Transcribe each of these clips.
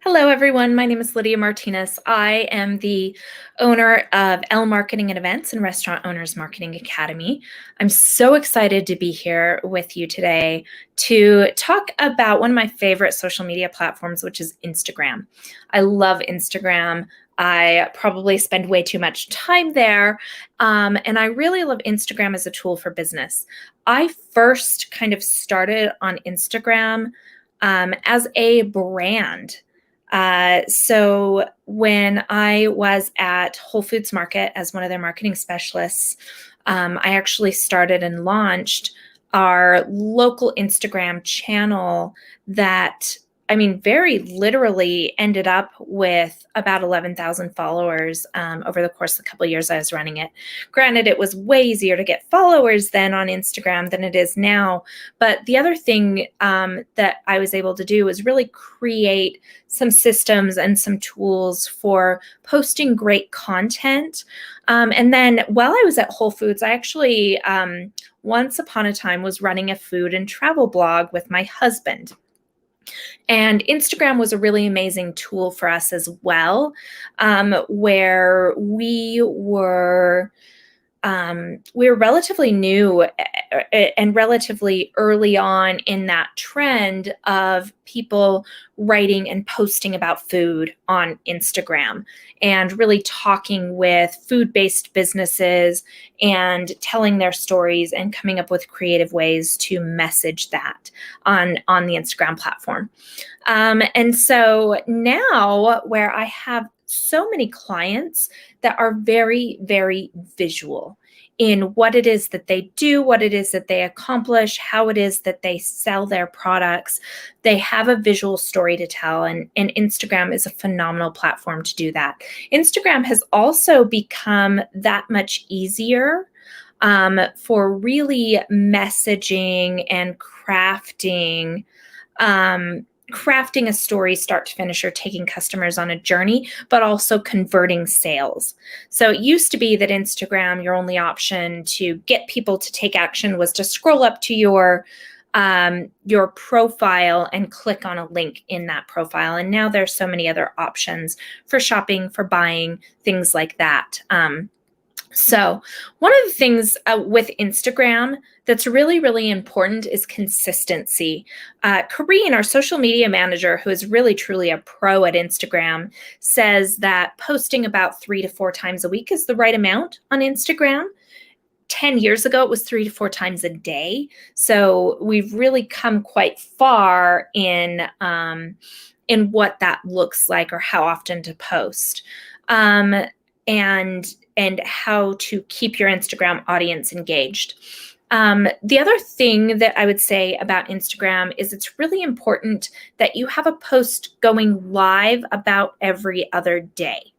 Hello, everyone. My name is Lydia Martinez. I am the owner of L Marketing and Events and Restaurant Owners Marketing Academy. I'm so excited to be here with you today to talk about one of my favorite social media platforms, which is Instagram. I love Instagram. I probably spend way too much time there, and I really love Instagram as a tool for business. I first kind of started on Instagram as a brand. So when I was at Whole Foods Market as one of their marketing specialists, I actually started and launched our local Instagram channel that, very literally ended up with about 11,000 followers over the course of a couple of years I was running it. Granted, it was way easier to get followers then on Instagram than it is now. But the other thing that I was able to do was really create some systems and some tools for posting great content. And then while I was at Whole Foods, I actually once upon a time was running a food and travel blog with my husband. And Instagram was a really amazing tool for us as well, where we were relatively new and relatively early on in that trend of people writing and posting about food on Instagram and really talking with food-based businesses and telling their stories and coming up with creative ways to message that on the Instagram platform. And so now where I have so many clients that are very, very visual in what it is that they do, what it is that they accomplish, how it is that they sell their products. They have a visual story to tell, and Instagram is a phenomenal platform to do that. Instagram has also become that much easier for really messaging and crafting a story start to finish or taking customers on a journey, but also converting sales. So it used to be that Instagram, your only option to get people to take action was to scroll up to your profile and click on a link in that profile. And now there's so many other options for shopping, for buying, things like that. So one of the things with Instagram that's really, really important is consistency. Kareen, our social media manager, who is really, truly a pro at Instagram, says that posting about 3 to 4 times a week is the right amount on Instagram. 10 years ago, it was 3 to 4 times a day. So we've really come quite far in what that looks like or how often to post. And how to keep your Instagram audience engaged. The other thing that I would say about Instagram is it's really important that you have a post going live about every other day.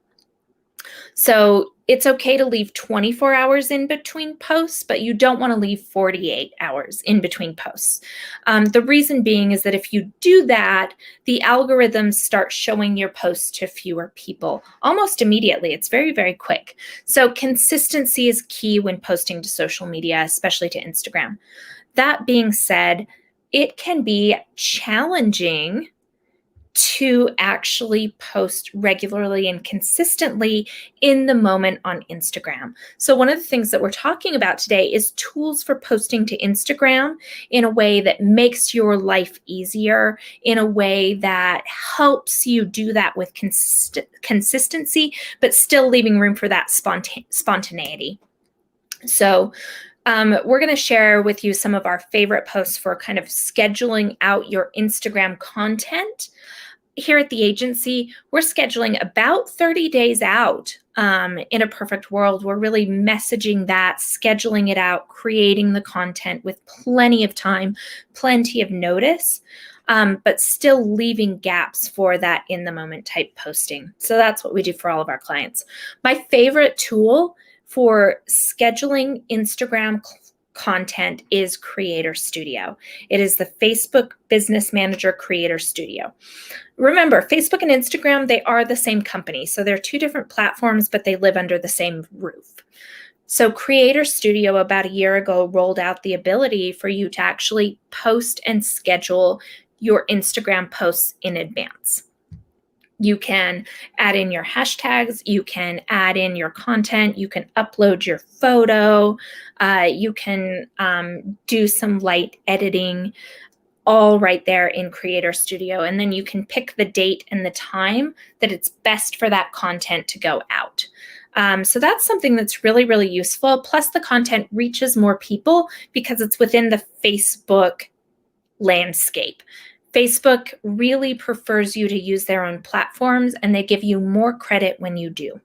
So it's okay to leave 24 hours in between posts, but you don't want to leave 48 hours in between posts. The reason being is that if you do that, the algorithms start showing your posts to fewer people almost immediately. It's very, very quick. So consistency is key when posting to social media, especially to Instagram. That being said, it can be challenging to actually post regularly and consistently in the moment on Instagram. So one of the things that we're talking about today is tools for posting to Instagram in a way that makes your life easier, in a way that helps you do that with consistency, but still leaving room for that spontaneity. So we're going to share with you some of our favorite posts for kind of scheduling out your Instagram content. Here at the agency, we're scheduling about 30 days out. In a perfect world, we're really messaging that, scheduling it out, creating the content with plenty of time, plenty of notice, but still leaving gaps for that in the moment type posting. So that's what we do for all of our clients. My favorite tool for scheduling Instagram content is Creator Studio. It is the Facebook Business Manager Creator Studio. Remember, Facebook and Instagram, they are the same company. So they're 2 different platforms, but they live under the same roof. So Creator Studio about a year ago rolled out the ability for you to actually post and schedule your Instagram posts in advance. You can add in your hashtags, you can add in your content, you can upload your photo, you can do some light editing, all right there in Creator Studio. And then you can pick the date and the time that it's best for that content to go out. So that's something that's really, really useful. Plus, the content reaches more people because it's within the Facebook landscape. Facebook really prefers you to use their own platforms, and they give you more credit when you do.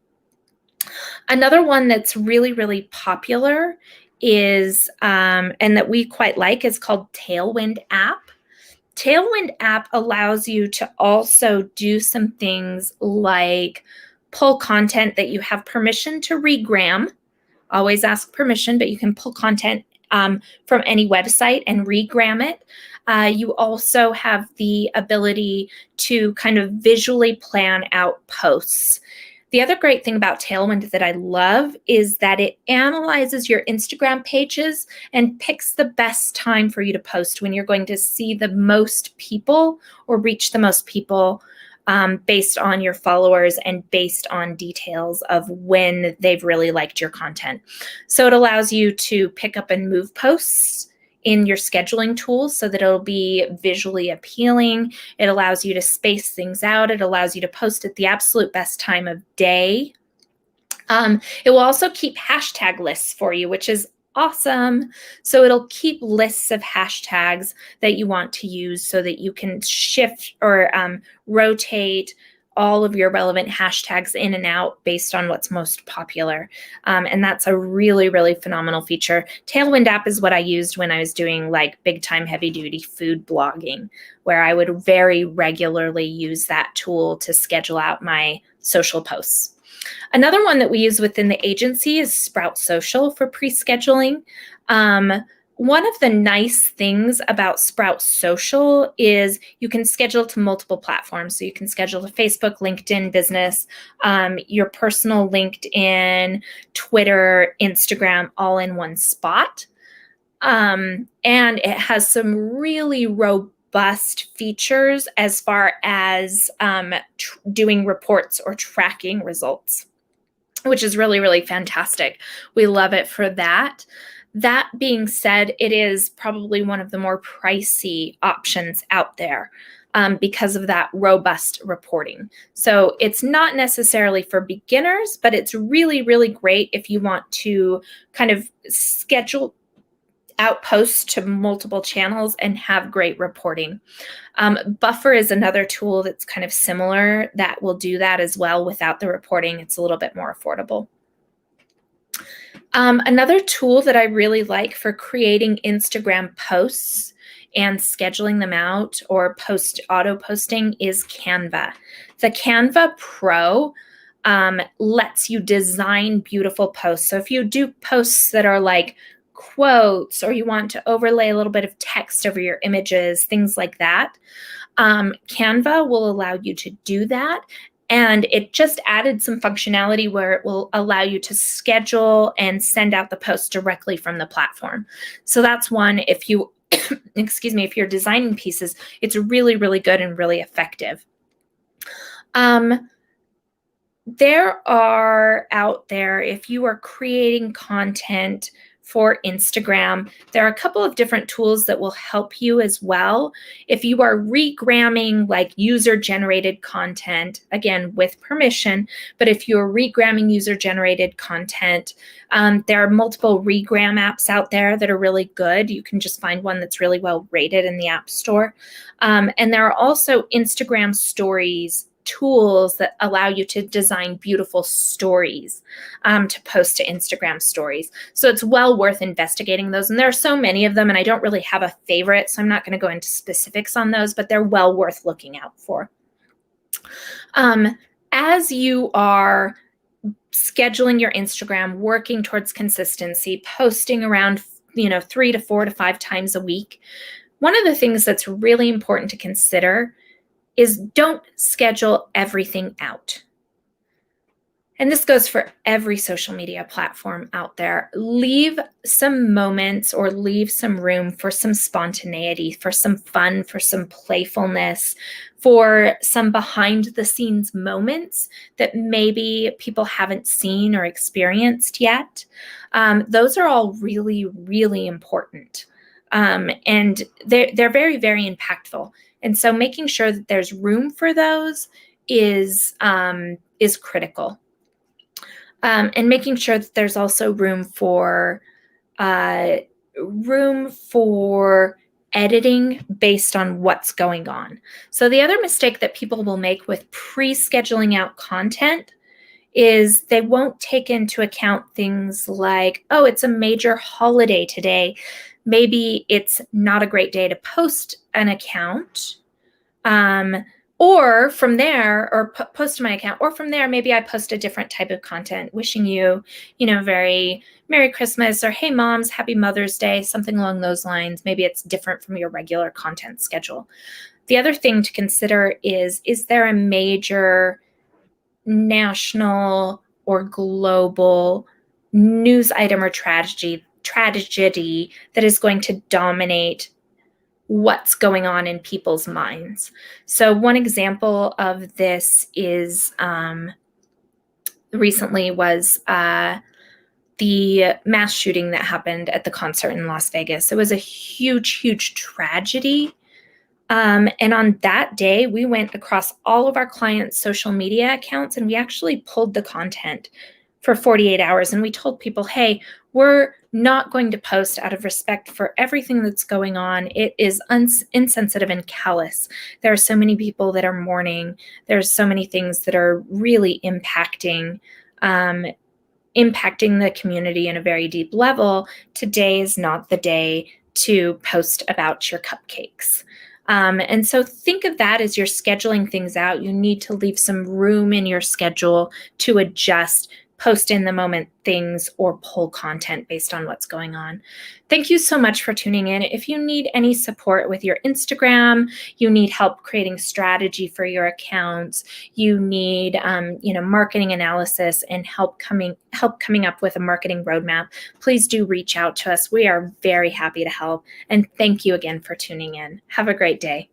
Another one that's really, really popular is, and that we quite like, is called Tailwind app. Tailwind app allows you to also do some things like pull content that you have permission to regram. Always ask permission, but you can pull content from any website and regram it. You also have the ability to kind of visually plan out posts. The other great thing about Tailwind that I love is that it analyzes your Instagram pages and picks the best time for you to post when you're going to see the most people or reach the most people based on your followers and based on details of when they've really liked your content. So it allows you to pick up and move posts in your scheduling tools so that it'll be visually appealing. It allows you to space things out. It allows you to post at the absolute best time of day. It will also keep hashtag lists for you, which is awesome. So it'll keep lists of hashtags that you want to use so that you can shift or rotate all of your relevant hashtags in and out based on what's most popular. And that's a really, really phenomenal feature. Tailwind app is what I used when I was doing like big time heavy duty food blogging, where I would very regularly use that tool to schedule out my social posts. Another one that we use within the agency is Sprout Social for pre-scheduling. One of the nice things about Sprout Social is you can schedule to multiple platforms. So you can schedule to Facebook, LinkedIn Business, your personal LinkedIn, Twitter, Instagram, all in one spot. And it has some really robust features as far as doing reports or tracking results, which is really, really fantastic. We love it for that. That being said, it is probably one of the more pricey options out there because of that robust reporting. So it's not necessarily for beginners, but it's really, really great if you want to kind of schedule out posts to multiple channels and have great reporting. Buffer is another tool that's kind of similar that will do that as well without the reporting. It's a little bit more affordable. Another tool that I really like for creating Instagram posts and scheduling them out or auto posting is Canva. The Canva Pro lets you design beautiful posts. So if you do posts that are like quotes or you want to overlay a little bit of text over your images, things like that, Canva will allow you to do that. And it just added some functionality where it will allow you to schedule and send out the post directly from the platform. So that's one, if you, excuse me, if you're designing pieces, it's really, really good and really effective. There are out there, if you are creating content for Instagram, there are a couple of different tools that will help you as well. If you are regramming like user-generated content, again, with permission, but if you're regramming user-generated content, there are multiple regram apps out there that are really good. You can just find one that's really well rated in the App Store. And there are also Instagram stories tools that allow you to design beautiful stories to post to Instagram stories. So it's well worth investigating those. And there are so many of them, and I don't really have a favorite, so I'm not going to go into specifics on those, but they're well worth looking out for. As you are scheduling your Instagram, working towards consistency, posting around 3 to 4 to 5 times a week, one of the things that's really important to consider is don't schedule everything out. And this goes for every social media platform out there. Leave some moments or leave some room for some spontaneity, for some fun, for some playfulness, for some behind the scenes moments that maybe people haven't seen or experienced yet. Those are all really, really important. And they're very, very impactful. And so making sure that there's room for those is critical. And making sure that there's also room for editing based on what's going on. So the other mistake that people will make with pre-scheduling out content is they won't take into account things like, oh, it's a major holiday today. Maybe it's not a great day to post an account. Or from there, or post to my account, or from there, maybe I post a different type of content, wishing you, very Merry Christmas, or hey moms, happy Mother's Day, something along those lines. Maybe it's different from your regular content schedule. The other thing to consider is there a major national or global news item or tragedy that is going to dominate what's going on in people's minds. So one example of this is recently was the mass shooting that happened at the concert in Las Vegas. It was a huge, huge tragedy. And on that day, we went across all of our clients' social media accounts and we actually pulled the content for 48 hours. And we told people, hey, we're not going to post out of respect for everything that's going on. It is insensitive and callous. There are so many people that are mourning. There's so many things that are really impacting the community in a very deep level. Today is not the day to post about your cupcakes. And so think of that as you're scheduling things out. You need to leave some room in your schedule to adjust, post in the moment things, or pull content based on what's going on. Thank you so much for tuning in. If you need any support with your Instagram, you need help creating strategy for your accounts, you need marketing analysis and help coming up with a marketing roadmap, please do reach out to us. We are very happy to help. And thank you again for tuning in. Have a great day.